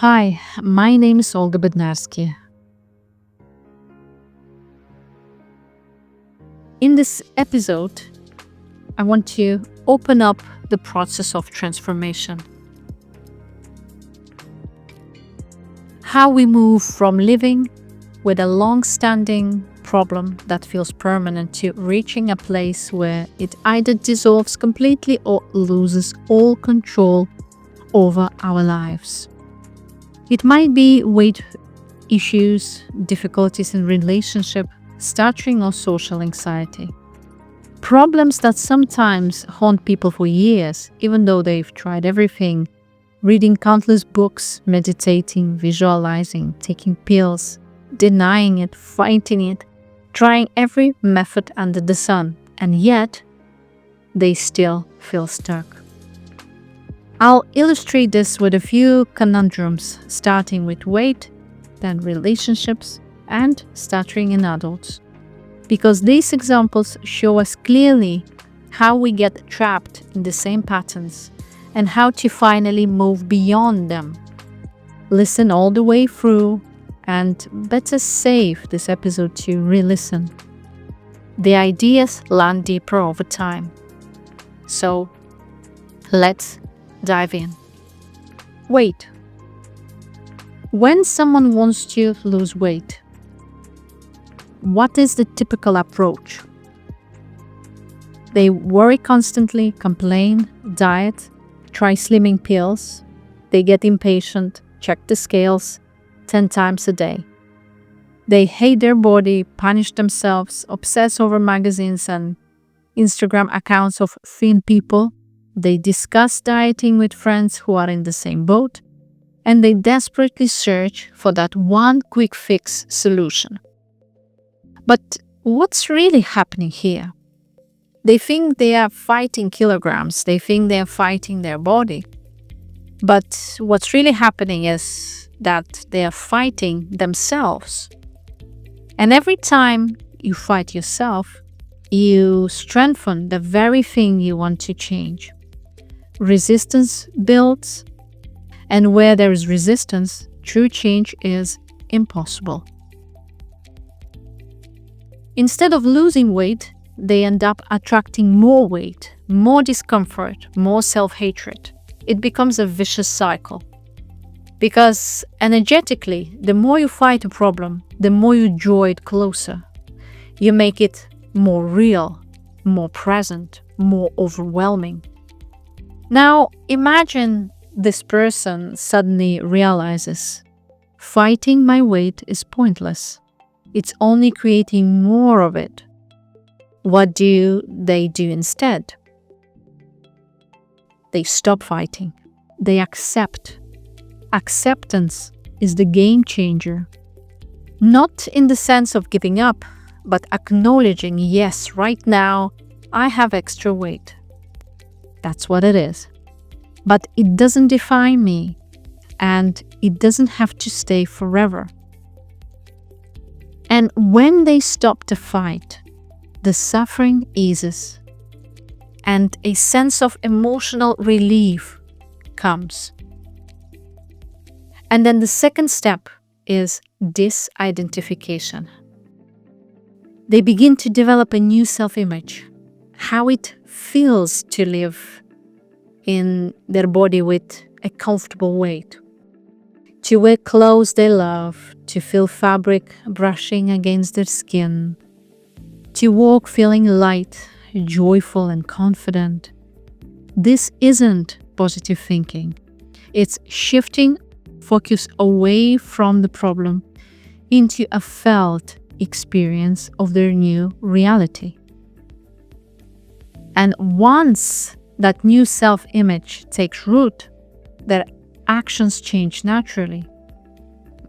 Hi, my name is Olga Bednarski. In this episode, I want to open up the process of transformation. How we move from living with a long-standing problem that feels permanent to reaching a place where it either dissolves completely or loses all control over our lives. It might be weight issues, difficulties in relationship, stuttering or social anxiety. Problems that sometimes haunt people for years, even though they've tried everything, reading countless books, meditating, visualizing, taking pills, denying it, fighting it, trying every method under the sun, and yet they still feel stuck. I'll illustrate this with a few conundrums, starting with weight, then relationships, and stuttering in adults. Because these examples show us clearly how we get trapped in the same patterns and how to finally move beyond them. Listen all the way through, and better save this episode to re-listen. The ideas land deeper over time. So, let's dive in. Weight. When someone wants to lose weight, what is the typical approach? They worry constantly, complain, diet, try slimming pills. They get impatient, check the scales 10 times a day. They hate their body, punish themselves, obsess over magazines and Instagram accounts of thin people. They discuss dieting with friends who are in the same boat, and they desperately search for that one quick fix solution. But what's really happening here? They think they are fighting kilograms, they think they are fighting their body. But what's really happening is that they are fighting themselves. And every time you fight yourself, you strengthen the very thing you want to change. Resistance builds, and where there is resistance, true change is impossible. Instead of losing weight, they end up attracting more weight, more discomfort, more self-hatred. It becomes a vicious cycle. Because energetically, the more you fight a problem, the more you draw it closer. You make it more real, more present, more overwhelming. Now, imagine this person suddenly realizes, fighting my weight is pointless. It's only creating more of it. What do they do instead? They stop fighting. They accept. Acceptance is the game changer. Not in the sense of giving up, but acknowledging, yes, right now, I have extra weight. That's what it is. But it doesn't define me, and it doesn't have to stay forever. And when they stop the fight, the suffering eases, and a sense of emotional relief comes. And then the second step is disidentification. They begin to develop a new self-image, how it feels to live in their body with a comfortable weight, to wear clothes they love, to feel fabric brushing against their skin, to walk feeling light, joyful and confident. This isn't positive thinking. It's shifting focus away from the problem into a felt experience of their new reality. And once that new self-image takes root, their actions change naturally.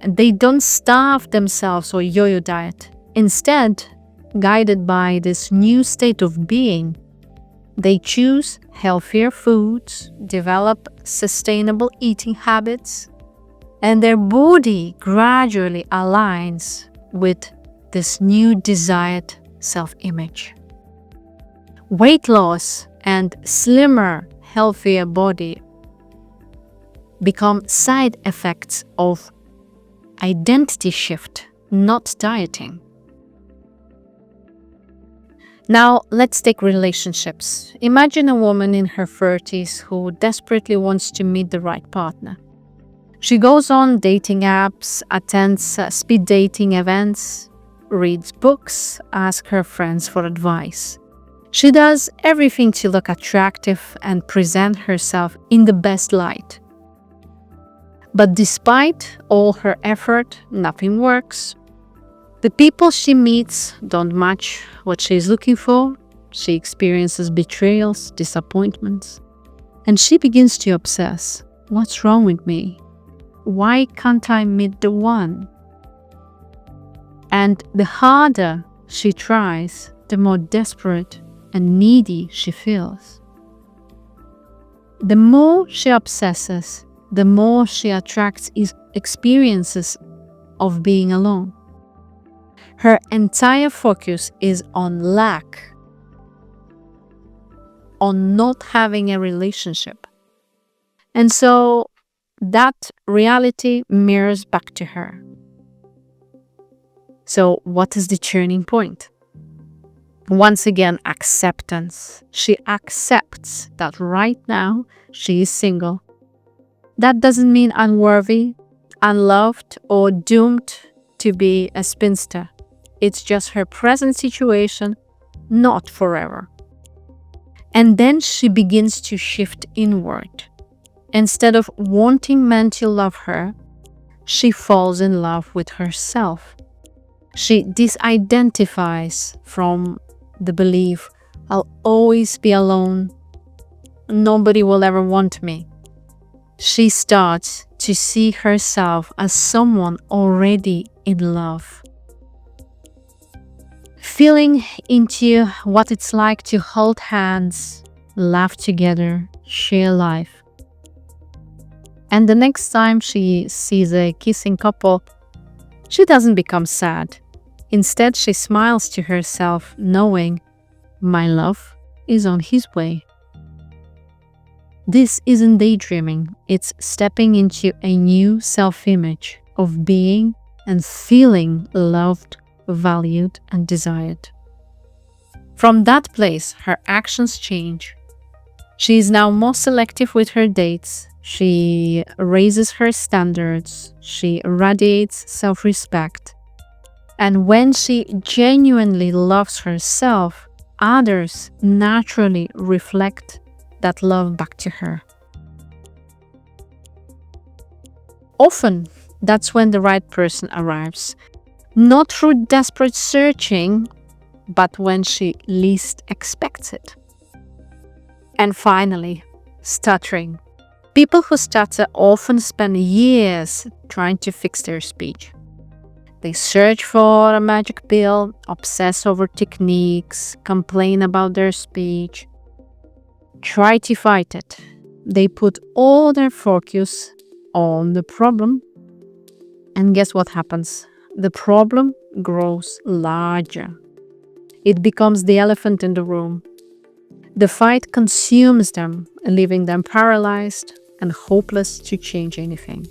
And they don't starve themselves or yo-yo diet. Instead, guided by this new state of being, they choose healthier foods, develop sustainable eating habits, and their body gradually aligns with this new desired self-image. Weight loss and slimmer, healthier body become side effects of identity shift, not dieting. Now, let's take relationships. Imagine a woman in her 30s who desperately wants to meet the right partner. She goes on dating apps, attends speed dating events, reads books, asks her friends for advice. She does everything to look attractive and present herself in the best light. But despite all her effort, nothing works. The people she meets don't match what she is looking for. She experiences betrayals, disappointments, and she begins to obsess. What's wrong with me? Why can't I meet the one? And the harder she tries, the more desperate and needy she feels. The more she obsesses, the more she attracts experiences of being alone. Her entire focus is on lack, on not having a relationship. And so that reality mirrors back to her. So what is the turning point? Once again, acceptance. She accepts that right now she is single. That doesn't mean unworthy, unloved, or doomed to be a spinster. It's just her present situation, not forever. And then she begins to shift inward. Instead of wanting men to love her, she falls in love with herself. She disidentifies from the belief, I'll always be alone, nobody will ever want me. She starts to see herself as someone already in love. Feeling into what it's like to hold hands, laugh together, share life. And the next time she sees a kissing couple, she doesn't become sad. Instead, she smiles to herself, knowing, my love is on his way. This isn't daydreaming, it's stepping into a new self-image of being and feeling loved, valued, and desired. From that place, her actions change. She is now more selective with her dates. She raises her standards. She radiates self-respect. And when she genuinely loves herself, others naturally reflect that love back to her. Often, that's when the right person arrives. Not through desperate searching, but when she least expects it. And finally, stuttering. People who stutter often spend years trying to fix their speech. They search for a magic pill, obsess over techniques, complain about their speech, try to fight it. They put all their focus on the problem, and guess what happens? The problem grows larger. It becomes the elephant in the room. The fight consumes them, leaving them paralyzed and hopeless to change anything.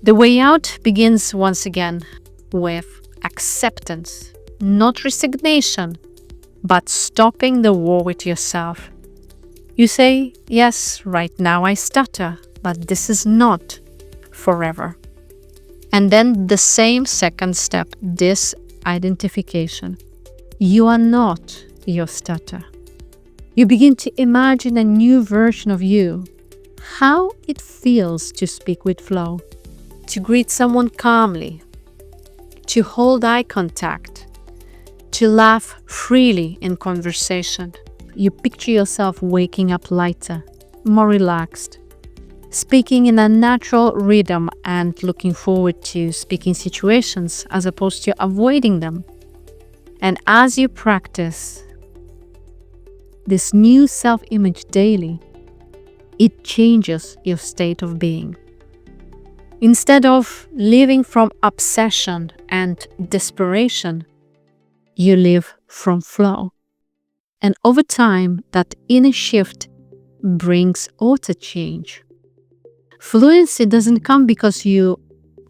The way out begins once again with acceptance, not resignation, but stopping the war with yourself. You say, yes, right now I stutter, but this is not forever. And then the same second step, disidentification. You are not your stutter. You begin to imagine a new version of you, how it feels to speak with flow, to greet someone calmly, to hold eye contact, to laugh freely in conversation. You picture yourself waking up lighter, more relaxed, speaking in a natural rhythm and looking forward to speaking situations as opposed to avoiding them. And as you practice this new self-image daily, it changes your state of being. Instead of living from obsession and desperation, you live from flow. And over time, that inner shift brings outer change. Fluency doesn't come because you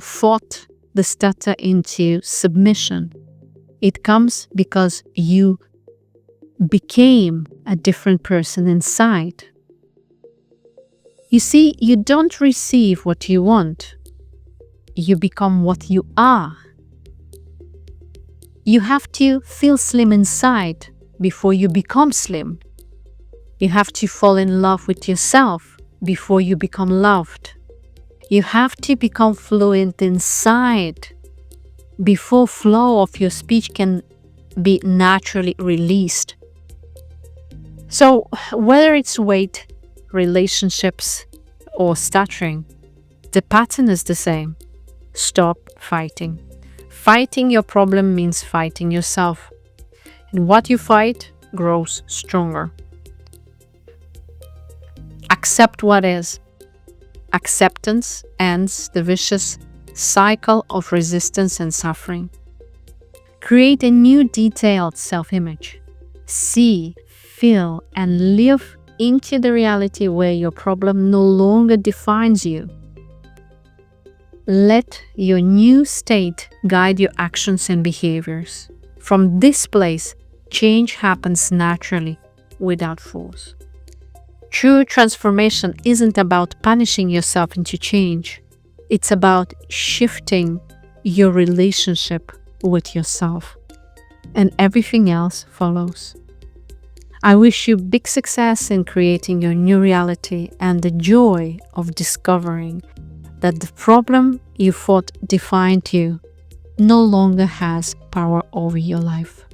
fought the stutter into submission. It comes because you became a different person inside. You see, you don't receive what you want. You become what you are. You have to feel slim inside before you become slim. You have to fall in love with yourself before you become loved. You have to become fluent inside before flow of your speech can be naturally released. So whether it's weight, relationships, or stuttering, the pattern is the same. Stop fighting. Fighting your problem means fighting yourself. And what you fight grows stronger. Accept what is. Acceptance ends the vicious cycle of resistance and suffering. Create a new detailed self-image. See, feel, and live into the reality where your problem no longer defines you. Let your new state guide your actions and behaviors. From this place, change happens naturally, without force. True transformation isn't about punishing yourself into change. It's about shifting your relationship with yourself. And everything else follows. I wish you big success in creating your new reality and the joy of discovering that the problem you thought defined you no longer has power over your life.